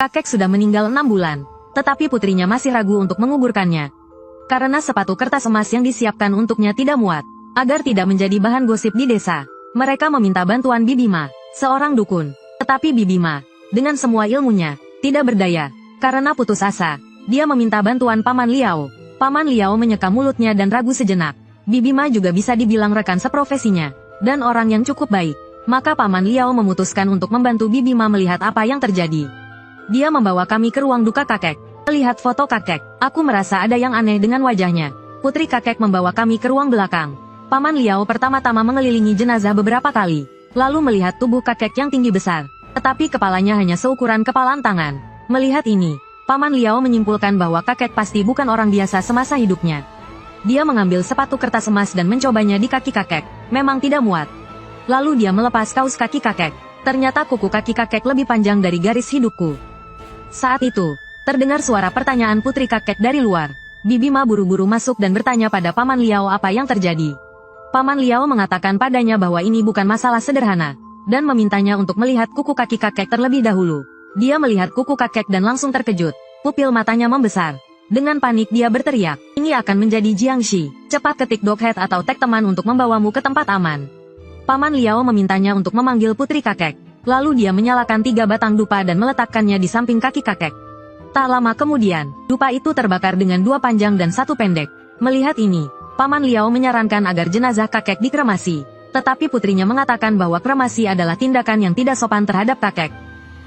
Kakek sudah meninggal 6 bulan, tetapi putrinya masih ragu untuk menguburkannya. Karena sepatu kertas emas yang disiapkan untuknya tidak muat. Agar tidak menjadi bahan gosip di desa, mereka meminta bantuan Bibi Ma, seorang dukun. Tetapi Bibi Ma, dengan semua ilmunya, tidak berdaya. Karena putus asa, dia meminta bantuan Paman Liao. Paman Liao menyeka mulutnya dan ragu sejenak. Bibi Ma juga bisa dibilang rekan seprofesinya, dan orang yang cukup baik. Maka Paman Liao memutuskan untuk membantu Bibi Ma melihat apa yang terjadi. Dia membawa kami ke ruang duka kakek. Melihat foto kakek, aku merasa ada yang aneh dengan wajahnya. Putri kakek membawa kami ke ruang belakang. Paman Liao pertama-tama mengelilingi jenazah beberapa kali, lalu melihat tubuh kakek yang tinggi besar, tetapi kepalanya hanya seukuran kepalan tangan. Melihat ini, Paman Liao menyimpulkan bahwa kakek pasti bukan orang biasa semasa hidupnya. Dia mengambil sepatu kertas emas dan mencobanya di kaki kakek, memang tidak muat. Lalu dia melepas kaus kaki kakek, ternyata kuku kaki kakek lebih panjang dari garis hidupku. Saat itu, terdengar suara pertanyaan putri kakek dari luar. Bibi Ma buru-buru masuk dan bertanya pada Paman Liao apa yang terjadi. Paman Liao mengatakan padanya bahwa ini bukan masalah sederhana, dan memintanya untuk melihat kuku kaki kakek terlebih dahulu. Dia melihat kuku kakek dan langsung terkejut. Pupil matanya membesar. Dengan panik dia berteriak, "Ini akan menjadi Jiangxi. Cepat ketik Doghead atau tag teman untuk membawamu ke tempat aman." Paman Liao memintanya untuk memanggil putri kakek. Lalu dia menyalakan 3 batang dupa dan meletakkannya di samping kaki kakek. Tak lama kemudian, dupa itu terbakar dengan 2 panjang dan 1 pendek. Melihat ini, Paman Liao menyarankan agar jenazah kakek dikremasi. Tetapi putrinya mengatakan bahwa kremasi adalah tindakan yang tidak sopan terhadap kakek.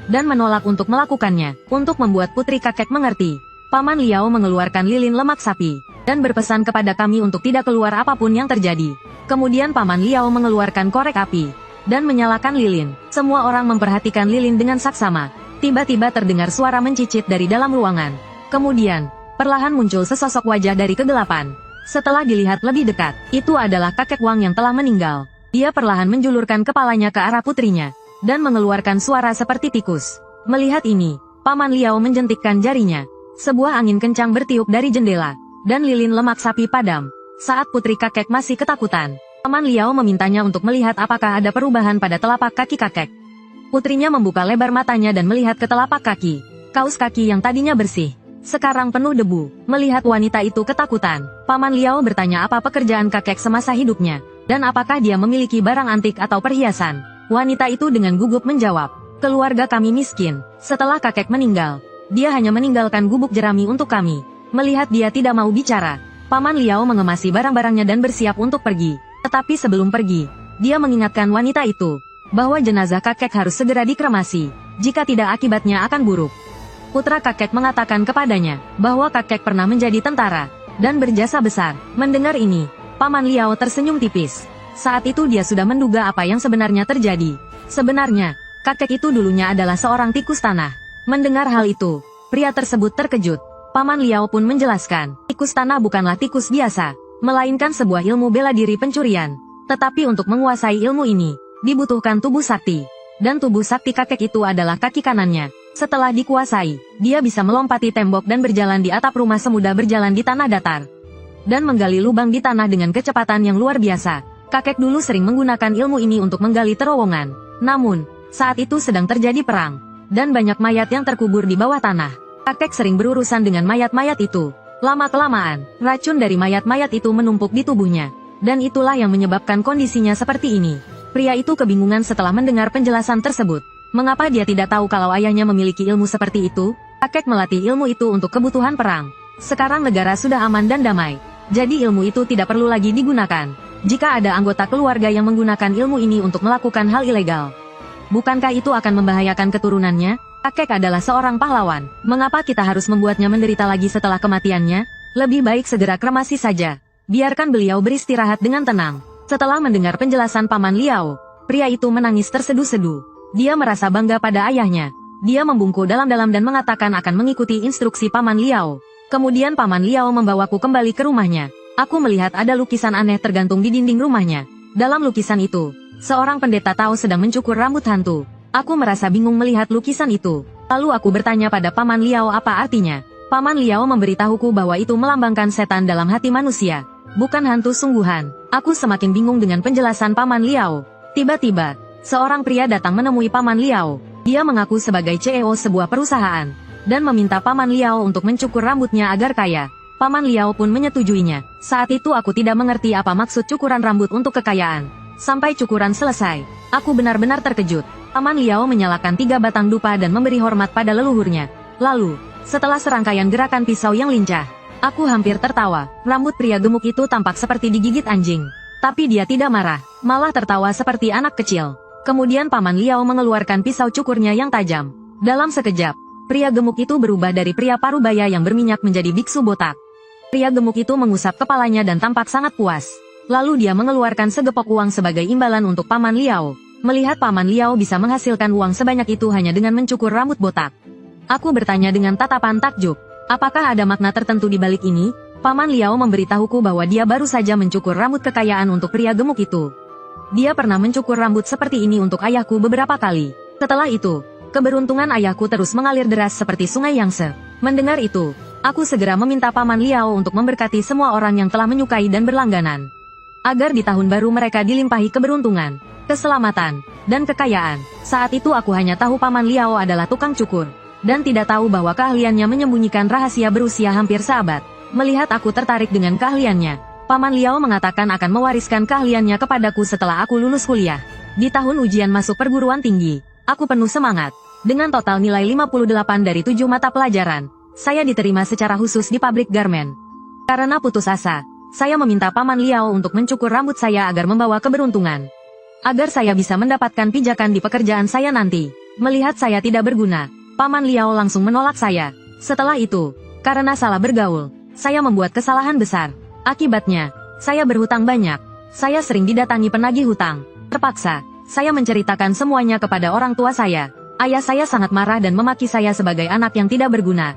Dan menolak untuk melakukannya. Untuk membuat putri kakek mengerti, Paman Liao mengeluarkan lilin lemak sapi, dan berpesan kepada kami untuk tidak keluar apapun yang terjadi. Kemudian Paman Liao mengeluarkan korek api, dan menyalakan lilin. Semua orang memperhatikan lilin dengan saksama. Tiba-tiba terdengar suara mencicit dari dalam ruangan. Kemudian, perlahan muncul sesosok wajah dari kegelapan. Setelah dilihat lebih dekat, itu adalah kakek Wang yang telah meninggal. Dia perlahan menjulurkan kepalanya ke arah putrinya, dan mengeluarkan suara seperti tikus. Melihat ini, Paman Liao menjentikkan jarinya. Sebuah angin kencang bertiup dari jendela, dan lilin lemak sapi padam. Saat putri kakek masih ketakutan, Paman Liao memintanya untuk melihat apakah ada perubahan pada telapak kaki kakek. Putrinya membuka lebar matanya dan melihat ke telapak kaki. Kaus kaki yang tadinya bersih, sekarang penuh debu. Melihat wanita itu ketakutan, Paman Liao bertanya apa pekerjaan kakek semasa hidupnya, dan apakah dia memiliki barang antik atau perhiasan. Wanita itu dengan gugup menjawab, "Keluarga kami miskin. Setelah kakek meninggal, dia hanya meninggalkan gubuk jerami untuk kami." Melihat dia tidak mau bicara, Paman Liao mengemasi barang-barangnya dan bersiap untuk pergi. Tetapi sebelum pergi, dia mengingatkan wanita itu, bahwa jenazah kakek harus segera dikremasi, jika tidak akibatnya akan buruk. Putra kakek mengatakan kepadanya, bahwa kakek pernah menjadi tentara, dan berjasa besar. Mendengar ini, Paman Liao tersenyum tipis. Saat itu dia sudah menduga apa yang sebenarnya terjadi. Sebenarnya, kakek itu dulunya adalah seorang tikus tanah. Mendengar hal itu, pria tersebut terkejut. Paman Liao pun menjelaskan, tikus tanah bukanlah tikus biasa, melainkan sebuah ilmu bela diri pencurian. Tetapi untuk menguasai ilmu ini, dibutuhkan tubuh sakti. Dan tubuh sakti kakek itu adalah kaki kanannya. Setelah dikuasai, dia bisa melompati tembok dan berjalan di atap rumah semudah berjalan di tanah datar. Dan menggali lubang di tanah dengan kecepatan yang luar biasa. Kakek dulu sering menggunakan ilmu ini untuk menggali terowongan. Namun, saat itu sedang terjadi perang, dan banyak mayat yang terkubur di bawah tanah. Kakek sering berurusan dengan mayat-mayat itu. Lama-kelamaan, racun dari mayat-mayat itu menumpuk di tubuhnya. Dan itulah yang menyebabkan kondisinya seperti ini. Pria itu kebingungan setelah mendengar penjelasan tersebut. Mengapa dia tidak tahu kalau ayahnya memiliki ilmu seperti itu? Kakek melatih ilmu itu untuk kebutuhan perang. Sekarang negara sudah aman dan damai. Jadi ilmu itu tidak perlu lagi digunakan. Jika ada anggota keluarga yang menggunakan ilmu ini untuk melakukan hal ilegal, bukankah itu akan membahayakan keturunannya? Kakek adalah seorang pahlawan. Mengapa kita harus membuatnya menderita lagi setelah kematiannya? Lebih baik segera kremasi saja. Biarkan beliau beristirahat dengan tenang. Setelah mendengar penjelasan Paman Liao, pria itu menangis terseduh-seduh. Dia merasa bangga pada ayahnya. Dia membungkuk dalam-dalam dan mengatakan akan mengikuti instruksi Paman Liao. Kemudian Paman Liao membawaku kembali ke rumahnya. Aku melihat ada lukisan aneh tergantung di dinding rumahnya. Dalam lukisan itu, seorang pendeta Tao sedang mencukur rambut hantu. Aku merasa bingung melihat lukisan itu. Lalu aku bertanya pada Paman Liao apa artinya. Paman Liao memberitahuku bahwa itu melambangkan setan dalam hati manusia, bukan hantu sungguhan. Aku semakin bingung dengan penjelasan Paman Liao. Tiba-tiba, seorang pria datang menemui Paman Liao. Dia mengaku sebagai CEO sebuah perusahaan, dan meminta Paman Liao untuk mencukur rambutnya agar kaya. Paman Liao pun menyetujuinya. Saat itu aku tidak mengerti apa maksud cukuran rambut untuk kekayaan. Sampai cukuran selesai, aku benar-benar terkejut. Paman Liao menyalakan 3 batang dupa dan memberi hormat pada leluhurnya. Lalu, setelah serangkaian gerakan pisau yang lincah, aku hampir tertawa. Rambut pria gemuk itu tampak seperti digigit anjing. Tapi dia tidak marah, malah tertawa seperti anak kecil. Kemudian Paman Liao mengeluarkan pisau cukurnya yang tajam. Dalam sekejap, pria gemuk itu berubah dari pria parubaya yang berminyak menjadi biksu botak. Pria gemuk itu mengusap kepalanya dan tampak sangat puas. Lalu dia mengeluarkan segepok uang sebagai imbalan untuk Paman Liao. Melihat Paman Liao bisa menghasilkan uang sebanyak itu hanya dengan mencukur rambut botak. Aku bertanya dengan tatapan takjub, apakah ada makna tertentu di balik ini? Paman Liao memberitahuku bahwa dia baru saja mencukur rambut kekayaan untuk pria gemuk itu. Dia pernah mencukur rambut seperti ini untuk ayahku beberapa kali. Setelah itu, keberuntungan ayahku terus mengalir deras seperti sungai Yangtze. Mendengar itu, aku segera meminta Paman Liao untuk memberkati semua orang yang telah menyukai dan berlangganan. Agar di tahun baru mereka dilimpahi keberuntungan, keselamatan, dan kekayaan. Saat itu aku hanya tahu Paman Liao adalah tukang cukur, dan tidak tahu bahwa keahliannya menyembunyikan rahasia berusia hampir seabad. Melihat aku tertarik dengan keahliannya, Paman Liao mengatakan akan mewariskan keahliannya kepadaku setelah aku lulus kuliah. Di tahun ujian masuk perguruan tinggi, aku penuh semangat. Dengan total nilai 58 dari 7 mata pelajaran, saya diterima secara khusus di pabrik garmen. Karena putus asa, saya meminta Paman Liao untuk mencukur rambut saya agar membawa keberuntungan. Agar saya bisa mendapatkan pijakan di pekerjaan saya nanti. Melihat saya tidak berguna, Paman Liao langsung menolak saya. Setelah itu, karena salah bergaul, saya membuat kesalahan besar. Akibatnya, saya berhutang banyak. Saya sering didatangi penagih hutang. Terpaksa, saya menceritakan semuanya kepada orang tua saya. Ayah saya sangat marah dan memaki saya sebagai anak yang tidak berguna.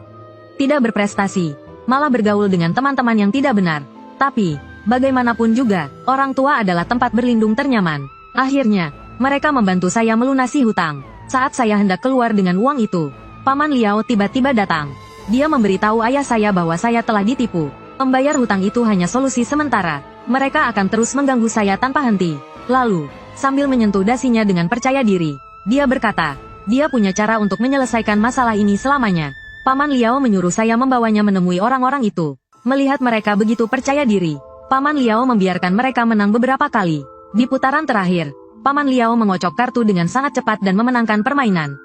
Tidak berprestasi, malah bergaul dengan teman-teman yang tidak benar. Tapi, bagaimanapun juga, orang tua adalah tempat berlindung ternyaman. Akhirnya, mereka membantu saya melunasi hutang. Saat saya hendak keluar dengan uang itu, Paman Liao tiba-tiba datang. Dia memberitahu ayah saya bahwa saya telah ditipu. Membayar hutang itu hanya solusi sementara. Mereka akan terus mengganggu saya tanpa henti. Lalu, sambil menyentuh dasinya dengan percaya diri, dia berkata, dia punya cara untuk menyelesaikan masalah ini selamanya. Paman Liao menyuruh saya membawanya menemui orang-orang itu. Melihat mereka begitu percaya diri, Paman Liao membiarkan mereka menang beberapa kali. Di putaran terakhir, Paman Liao mengocok kartu dengan sangat cepat dan memenangkan permainan.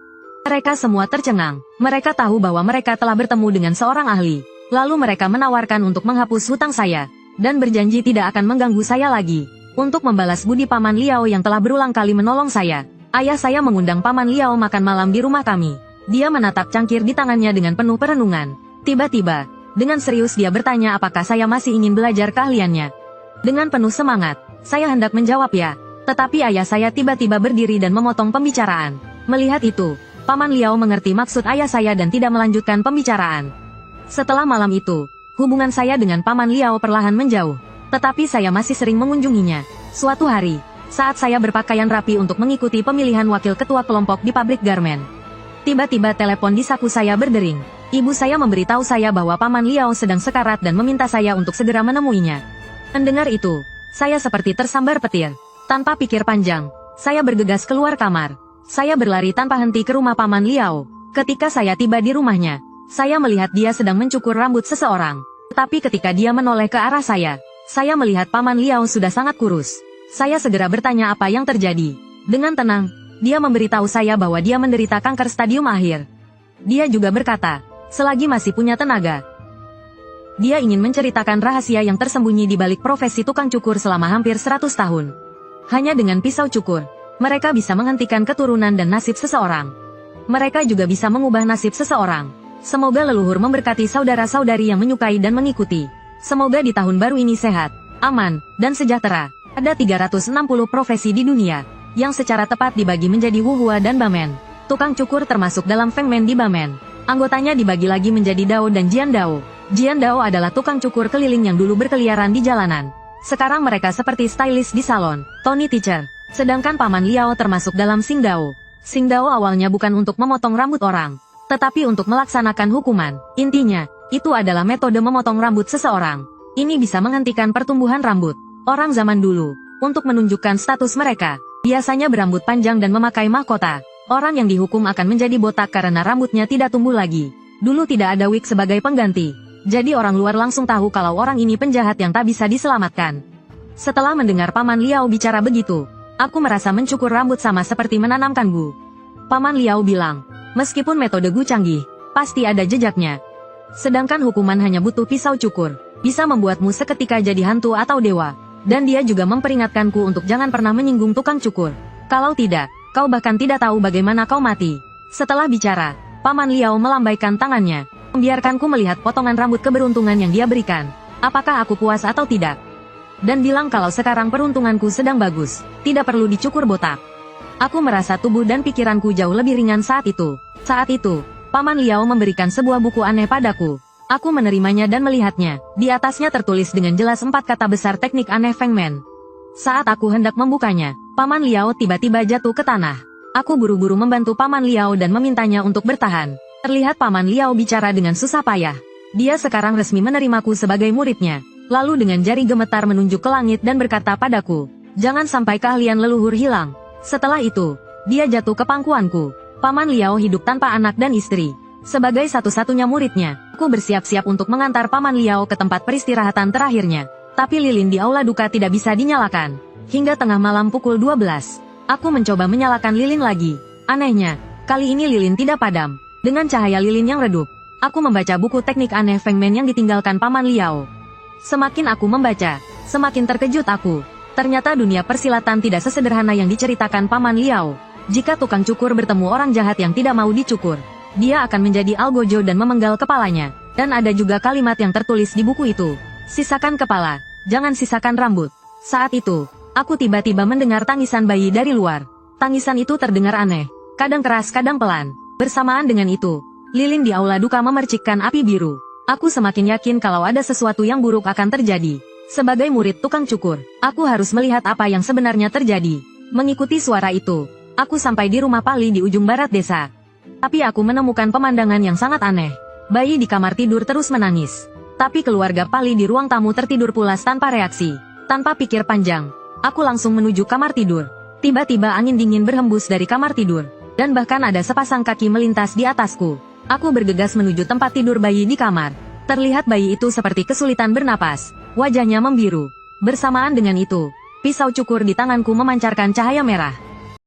Mereka semua tercengang. Mereka tahu bahwa mereka telah bertemu dengan seorang ahli. Lalu mereka menawarkan untuk menghapus hutang saya, dan berjanji tidak akan mengganggu saya lagi. Untuk membalas budi Paman Liao yang telah berulang kali menolong saya, ayah saya mengundang Paman Liao makan malam di rumah kami. Dia menatap cangkir di tangannya dengan penuh perenungan. Tiba-tiba, dengan serius dia bertanya apakah saya masih ingin belajar keahliannya. Dengan penuh semangat, saya hendak menjawab ya. Tetapi ayah saya tiba-tiba berdiri dan memotong pembicaraan. Melihat itu, Paman Liao mengerti maksud ayah saya dan tidak melanjutkan pembicaraan. Setelah malam itu, hubungan saya dengan Paman Liao perlahan menjauh. Tetapi saya masih sering mengunjunginya. Suatu hari, saat saya berpakaian rapi untuk mengikuti pemilihan wakil ketua kelompok di pabrik garmen, tiba-tiba telepon di saku saya berdering. Ibu saya memberitahu saya bahwa Paman Liao sedang sekarat dan meminta saya untuk segera menemuinya. Mendengar itu, saya seperti tersambar petir. Tanpa pikir panjang, saya bergegas keluar kamar. Saya berlari tanpa henti ke rumah Paman Liao. Ketika saya tiba di rumahnya, saya melihat dia sedang mencukur rambut seseorang. Tetapi ketika dia menoleh ke arah saya melihat Paman Liao sudah sangat kurus. Saya segera bertanya apa yang terjadi. Dengan tenang, dia memberitahu saya bahwa dia menderita kanker stadium akhir. Dia juga berkata, selagi masih punya tenaga, dia ingin menceritakan rahasia yang tersembunyi di balik profesi tukang cukur selama hampir 100 tahun. Hanya dengan pisau cukur, mereka bisa menghentikan keturunan dan nasib seseorang. Mereka juga bisa mengubah nasib seseorang. Semoga leluhur memberkati saudara-saudari yang menyukai dan mengikuti. Semoga di tahun baru ini sehat, aman, dan sejahtera. Ada 360 profesi di dunia, yang secara tepat dibagi menjadi Wuhua dan Bamen. Tukang cukur termasuk dalam Fengmen di Bamen. Anggotanya dibagi lagi menjadi Dao dan Jian Dao. Jian Dao adalah tukang cukur keliling yang dulu berkeliaran di jalanan. Sekarang mereka seperti stylist di salon, Tony Teacher. Sedangkan Paman Liao termasuk dalam Xing Dao. Xing Dao awalnya bukan untuk memotong rambut orang, tetapi untuk melaksanakan hukuman. Intinya, itu adalah metode memotong rambut seseorang. Ini bisa menghentikan pertumbuhan rambut. Orang zaman dulu, untuk menunjukkan status mereka, biasanya berambut panjang dan memakai mahkota. Orang yang dihukum akan menjadi botak karena rambutnya tidak tumbuh lagi. Dulu tidak ada wig sebagai pengganti. Jadi orang luar langsung tahu kalau orang ini penjahat yang tak bisa diselamatkan. Setelah mendengar Paman Liao bicara begitu, aku merasa mencukur rambut sama seperti menanamkan gu. Paman Liao bilang, meskipun metode gu canggih, pasti ada jejaknya. Sedangkan hukuman hanya butuh pisau cukur, bisa membuatmu seketika jadi hantu atau dewa. Dan dia juga memperingatkanku untuk jangan pernah menyinggung tukang cukur. Kalau tidak, kau bahkan tidak tahu bagaimana kau mati. Setelah bicara, Paman Liao melambaikan tangannya, membiarkanku melihat potongan rambut keberuntungan yang dia berikan. Apakah aku puas atau tidak? Dan bilang kalau sekarang peruntunganku sedang bagus, tidak perlu dicukur botak. Aku merasa tubuh dan pikiranku jauh lebih ringan saat itu. Saat itu, Paman Liao memberikan sebuah buku aneh padaku. Aku menerimanya dan melihatnya. Di atasnya tertulis dengan jelas 4 kata besar teknik aneh Feng Men. Saat aku hendak membukanya, Paman Liao tiba-tiba jatuh ke tanah. Aku buru-buru membantu Paman Liao dan memintanya untuk bertahan. Terlihat Paman Liao bicara dengan susah payah. Dia sekarang resmi menerimaku sebagai muridnya. Lalu dengan jari gemetar menunjuk ke langit dan berkata padaku, jangan sampai keahlian leluhur hilang. Setelah itu, dia jatuh ke pangkuanku. Paman Liao hidup tanpa anak dan istri. Sebagai satu-satunya muridnya, aku bersiap-siap untuk mengantar Paman Liao ke tempat peristirahatan terakhirnya. Tapi lilin di aula duka tidak bisa dinyalakan. Hingga tengah malam pukul 12, aku mencoba menyalakan lilin lagi. Anehnya, kali ini lilin tidak padam. Dengan cahaya lilin yang redup, aku membaca buku teknik aneh Feng Men yang ditinggalkan Paman Liao. Semakin aku membaca, semakin terkejut aku. Ternyata dunia persilatan tidak sesederhana yang diceritakan Paman Liao. Jika tukang cukur bertemu orang jahat yang tidak mau dicukur, dia akan menjadi algojo dan memenggal kepalanya. Dan ada juga kalimat yang tertulis di buku itu. Sisakan kepala, jangan sisakan rambut. Saat itu, aku tiba-tiba mendengar tangisan bayi dari luar. Tangisan itu terdengar aneh, kadang keras kadang pelan. Bersamaan dengan itu, lilin di aula duka memercikkan api biru. Aku semakin yakin kalau ada sesuatu yang buruk akan terjadi. Sebagai murid tukang cukur, aku harus melihat apa yang sebenarnya terjadi. Mengikuti suara itu, aku sampai di rumah Pali di ujung barat desa. Tapi aku menemukan pemandangan yang sangat aneh. Bayi di kamar tidur terus menangis. Tapi keluarga Pali di ruang tamu tertidur pulas tanpa reaksi. Tanpa pikir panjang, aku langsung menuju kamar tidur. Tiba-tiba angin dingin berhembus dari kamar tidur. Dan bahkan ada sepasang kaki melintas di atasku. Aku bergegas menuju tempat tidur bayi di kamar. Terlihat bayi itu seperti kesulitan bernapas. Wajahnya membiru. Bersamaan dengan itu, pisau cukur di tanganku memancarkan cahaya merah.